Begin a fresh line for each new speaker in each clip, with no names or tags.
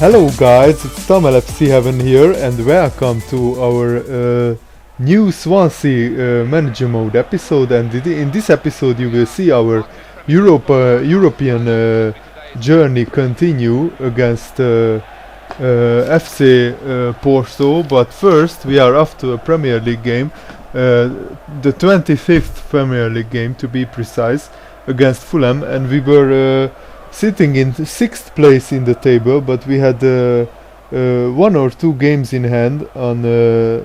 Hello guys, it's Tom LFC Heaven here and welcome to our new Swansea manager mode episode, and in this episode you will see our European journey continue against FC Porto, but first we are off to a Premier League game, the 25th Premier League game to be precise, against Fulham, and we were sitting in 6th place in the table, but we had one or two games in hand on the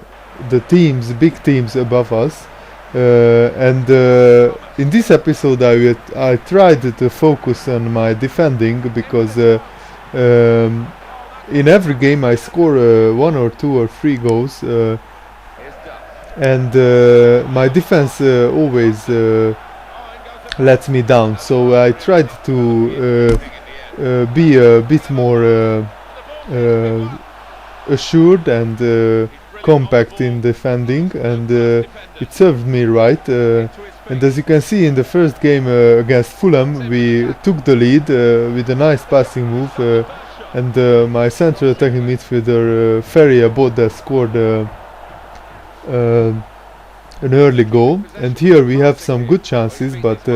big teams above us, and in this episode I tried to focus on my defending, because in every game I score one or two or three goals, and my defense always lets me down, so I tried to be a bit more assured and compact in defending, and it served me right, and as you can see in the first game against Fulham, we took the lead with a nice passing move, and my central attacking midfielder Ferry Aboda scored an early goal, and here we have some good chances, but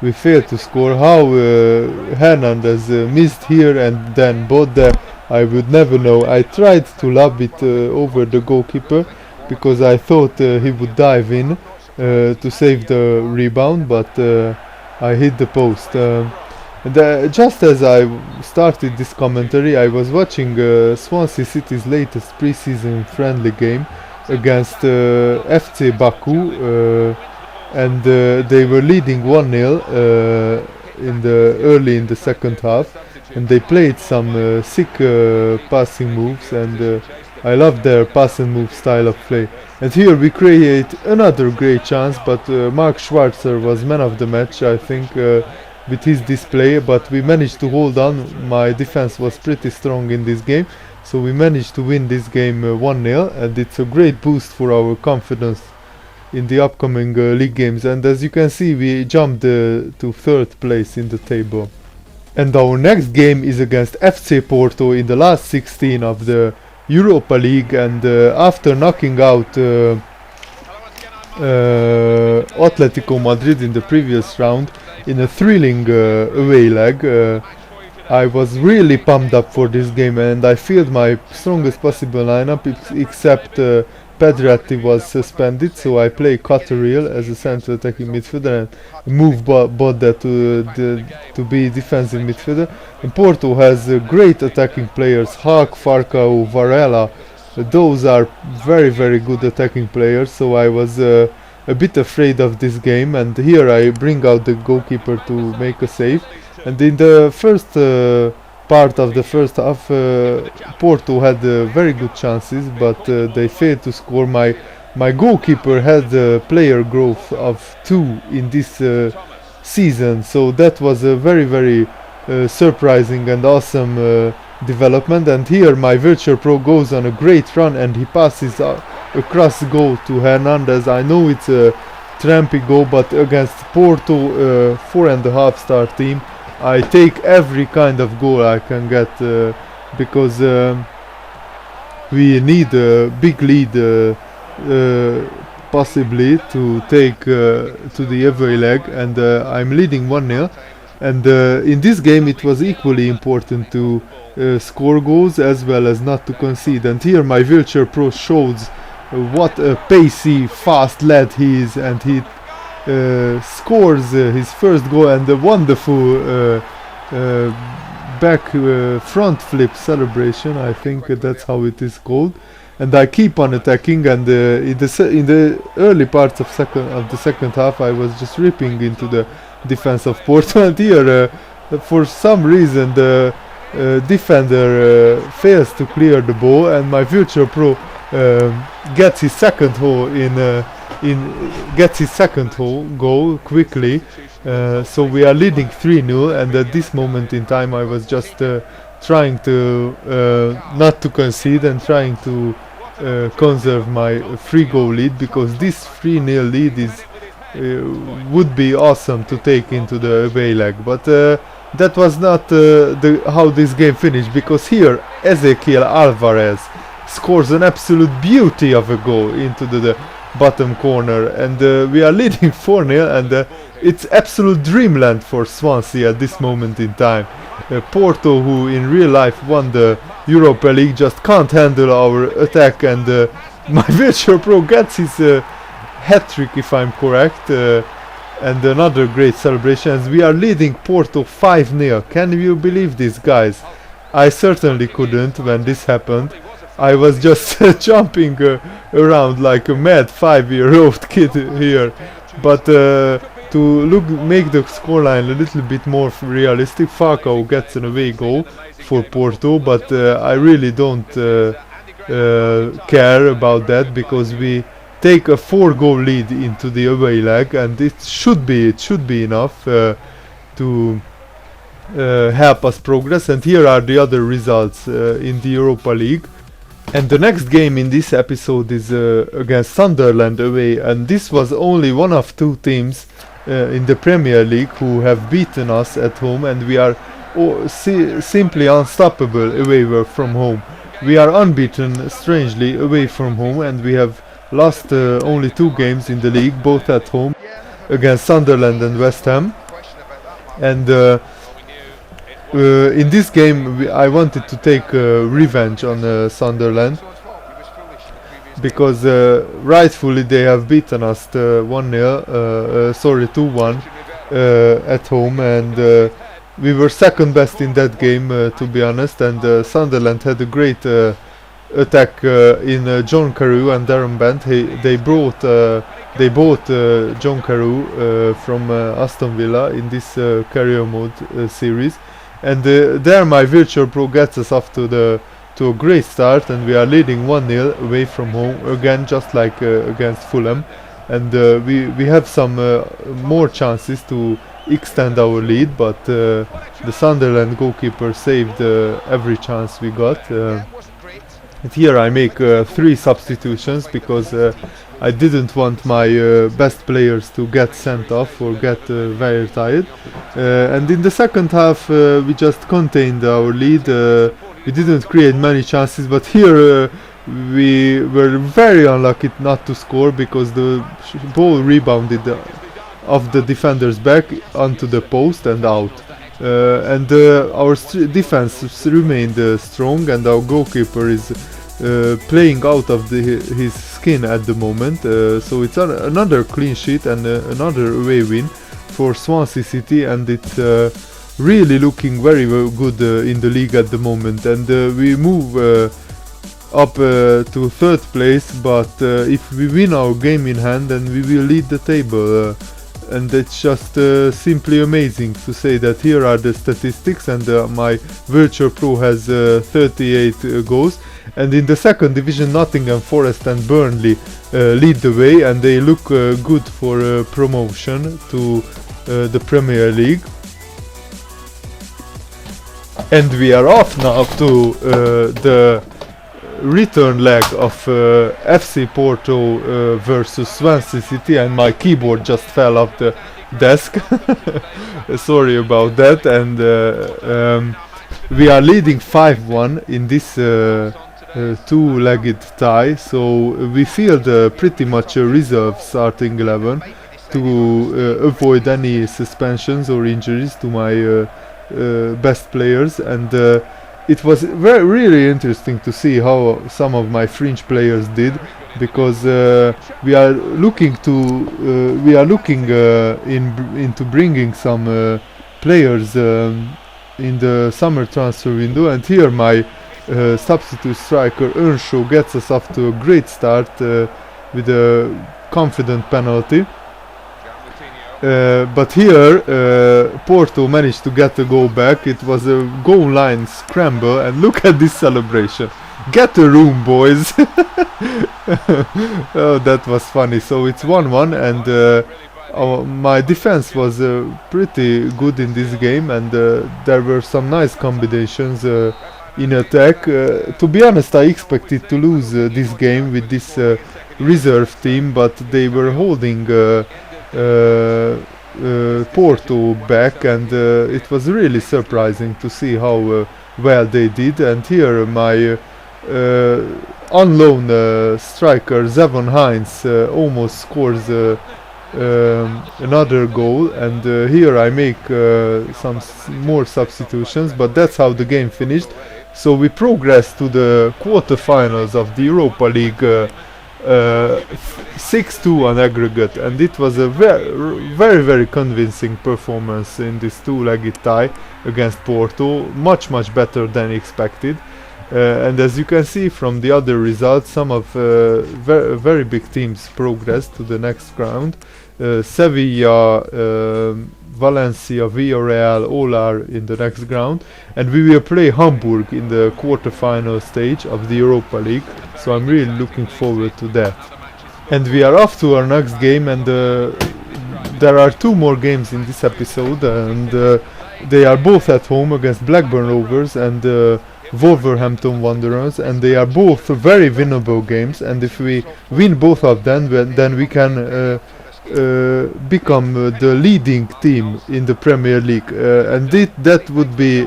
we failed to score. How Hernandez missed here and then Bodde, I would never know. I tried to lob it over the goalkeeper because I thought he would dive in to save the rebound, but I hit the post. And just as I started this commentary, I was watching Swansea City's latest pre-season friendly game against FC Baku, and they were leading 1-0 early in the second half, and they played some sick passing moves, and I love their pass and move style of play. And here we create another great chance, but Mark Schwarzer was man of the match, I think, with his display, but we managed to hold on. My defense was pretty strong in this game, so we managed to win this game 1-0, and it's a great boost for our confidence in the upcoming league games. And as you can see, we jumped to 3rd place in the table. And our next game is against FC Porto in the last 16 of the Europa League, and after knocking out Atletico Madrid in the previous round in a thrilling away leg, I was really pumped up for this game, and I filled my strongest possible lineup, except Pedretti was suspended, so I play Cotterill as a central attacking midfielder and move Bodde to be defensive midfielder. And Porto has great attacking players, Hawk, Farcao, Varela. Those are very good attacking players, so I was a bit afraid of this game, and here I bring out the goalkeeper to make a save. And in the first part of the first half, Porto had very good chances, but they failed to score. My goalkeeper had player growth of 2 in this season, so that was a very surprising and awesome development. And here my virtual pro goes on a great run, and he passes across goal to Hernandez. I know it's a trampy goal, but against Porto 4.5 star team, I take every kind of goal I can get, because we need a big lead possibly to take to the away leg, and I'm leading 1-0, and in this game it was equally important to score goals as well as not to concede. And here my wheelchair pro shows what a pacey fast lad he is, and he scores his first goal, and a wonderful back front flip celebration, I think that's how it is called. And I keep on attacking, and in the early parts of the second half I was just ripping into the defense of Porto, and here for some reason the defender fails to clear the ball, and my future pro gets his second goal quickly, so we are leading 3-0, and at this moment in time I was just trying to not to concede and trying to conserve my 3-goal lead, because this 3-0 lead is would be awesome to take into the away leg. But that was not how this game finished, because here Ezequiel Alvarez scores an absolute beauty of a goal into the bottom corner, and we are leading 4-0, and it's absolute dreamland for Swansea at this moment in time. Porto, who in real life won the Europa League, just can't handle our attack, and my virtual pro gets his hat-trick, if I'm correct, and another great celebration as we are leading Porto 5-0. Can you believe this, guys? I certainly couldn't when this happened. I was just jumping around like a mad 5-year-old kid here, but to make the scoreline a little bit more realistic, Falcao gets an away goal for Porto, but I really don't care about that, because we take a 4-goal lead into the away leg, and it should be enough to help us progress. And here are the other results in the Europa League. And the next game in this episode is against Sunderland away, and this was only one of two teams in the Premier League who have beaten us at home, and we are simply unstoppable away from home. We are unbeaten, strangely, away from home, and we have lost only 2 games in the league, both at home against Sunderland and West Ham. And in this game I wanted to take revenge on Sunderland, because rightfully they have beaten us 2-1 at home, and we were second best in that game, to be honest, and Sunderland had a great attack in John Carew and Darren Bent. They bought John Carew from Aston Villa in this career mode series, and there my virtual pro gets us off to a great start, and we are leading 1-0 away from home again, just like against Fulham, and we have some more chances to extend our lead, but the Sunderland goalkeeper saved every chance we got. And here I make 3 substitutions, because I didn't want my best players to get sent off or get very tired. And in the second half we just contained our lead. We didn't create many chances, but here we were very unlucky not to score, because the ball rebounded off the defender's back onto the post and out. And our defense remained strong, and our goalkeeper is playing out of his skin at the moment. So it's another clean sheet and another away win for Swansea City, and it's really looking very good in the league at the moment. And we move up to 3rd place, but if we win our game in hand, then we will lead the table. And it's just simply amazing to say that here are the statistics, and my virtual pro has 38 goals, and in the 2nd division Nottingham Forest and Burnley lead the way, and they look good for promotion to the Premier League. And we are off now to the return leg of FC Porto versus Swansea City, and my keyboard just fell off the desk. Sorry about that. And we are leading 5-1 in this 2-legged tie, so we filled pretty much a reserve starting 11 to avoid any suspensions or injuries to my best players. And it was really interesting to see how some of my fringe players did, because we are looking into bringing some players in the summer transfer window, and here my substitute striker Earnshaw gets us off to a great start with a confident penalty. But here Porto managed to get a goal back. It was a goal line scramble, and look at this celebration. Get a room, boys. Oh, that was funny. So it's 1-1, and my defense was pretty good in this game, and there were some nice combinations in attack. To be honest, I expected to lose this game with this reserve team, but they were holding Porto back, and it was really surprising to see how well they did. And here my on loan striker Zevon Hines almost scores another goal, and here I make some more substitutions, but that's how the game finished. So we progressed to the quarterfinals of the Europa League, 6-2 on aggregate, and it was a very convincing performance in this two-legged tie against Porto, much better than expected. And as you can see from the other results, some of very big teams progressed to the next round. Sevilla, Valencia, Villarreal, all are in the next round, and we will play Hamburg in the quarterfinal stage of the Europa League, so I'm really looking forward to that. And we are off to our next game, and there are two more games in this episode, and they are both at home against Blackburn Rovers and Wolverhampton Wanderers, and they are both very winnable games, and if we win both of them, then we can become the leading team in the Premier League, and that would be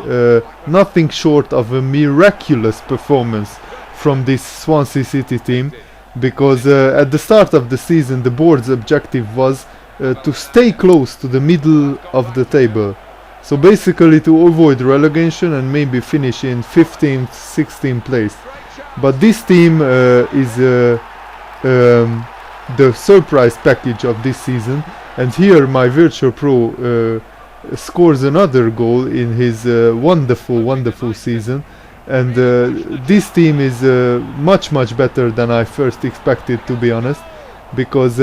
nothing short of a miraculous performance from this Swansea City team, because at the start of the season the board's objective was to stay close to the middle of the table, so basically to avoid relegation and maybe finish in 15th, 16th place. But this team is the surprise package of this season, and here my Virtual Pro scores another goal in his wonderful season, and this team is much better than I first expected, to be honest, because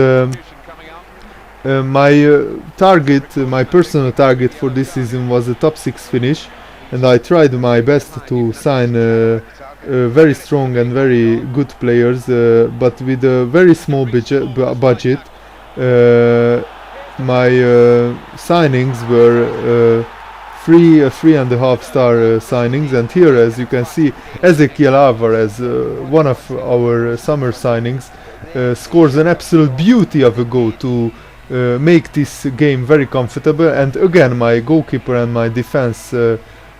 my personal target for this season was a top 6 finish, and I tried my best to sign very strong and very good players, but with a very small budget. My signings were 3.5 star signings, and here, as you can see, Ezequiel Alvarez, one of our summer signings, scores an absolute beauty of a goal to make this game very comfortable. And again, my goalkeeper and my defense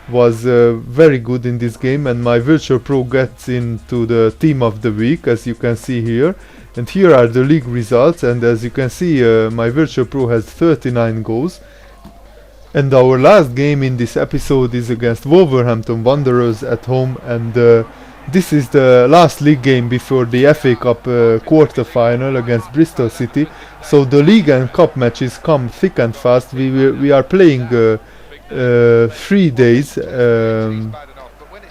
was very good in this game, and my Virtual Pro gets into the team of the week, as you can see here. And here are the league results, and as you can see, my Virtual Pro has 39 goals. And our last game in this episode is against Wolverhampton Wanderers at home, and this is the last league game before the FA Cup quarter-final against Bristol City. So the league and cup matches come thick and fast. We are playing 3 days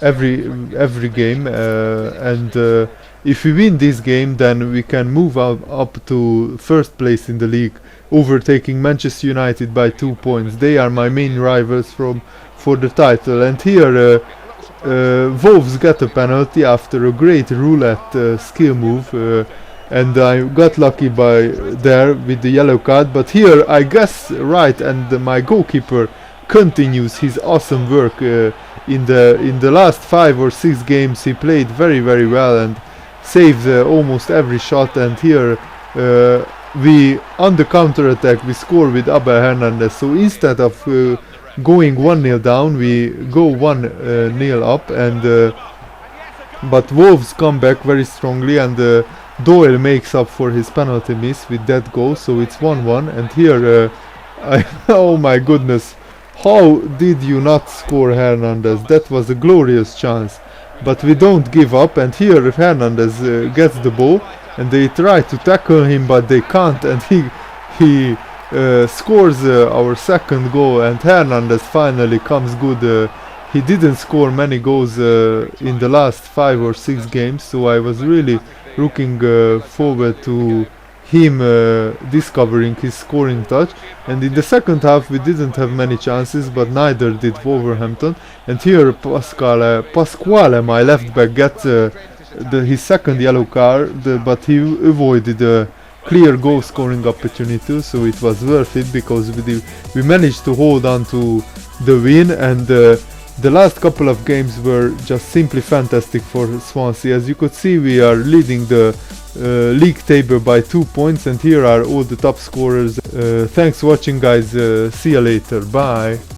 every game, and if we win this game, then we can move up to first place in the league, overtaking Manchester United by 2 points. They are my main rivals for the title. And here Wolves got a penalty after a great roulette skill move, and I got lucky there with the yellow card. But here I guess right, and my goalkeeper continues his awesome work. In the last 5 or 6 games he played very well and saved almost every shot. And here we, on the counter-attack, we score with Abel Hernandez. So instead of going 1-0 down, we go 1-0 up, and but Wolves come back very strongly, and Doyle makes up for his penalty miss with that goal, so it's 1-1. And here oh my goodness, how did you not score, Hernandez? That was a glorious chance, but we don't give up. And here Hernandez gets the ball, and they try to tackle him, but they can't, and he scores our second goal. And Hernandez finally comes good. He didn't score many goals in the last 5 or 6 games, so I was really looking forward to him discovering his scoring touch. And in the second half we didn't have many chances, but neither did Wolverhampton. And here Pasquale, my left back, gets his second yellow card, but he avoided a clear goal scoring opportunity, so it was worth it, because we managed to hold on to the win. And the last couple of games were just simply fantastic for Swansea. As you could see, we are leading the league table by 2 points, and here are all the top scorers. Thanks for watching, guys. See you later. Bye.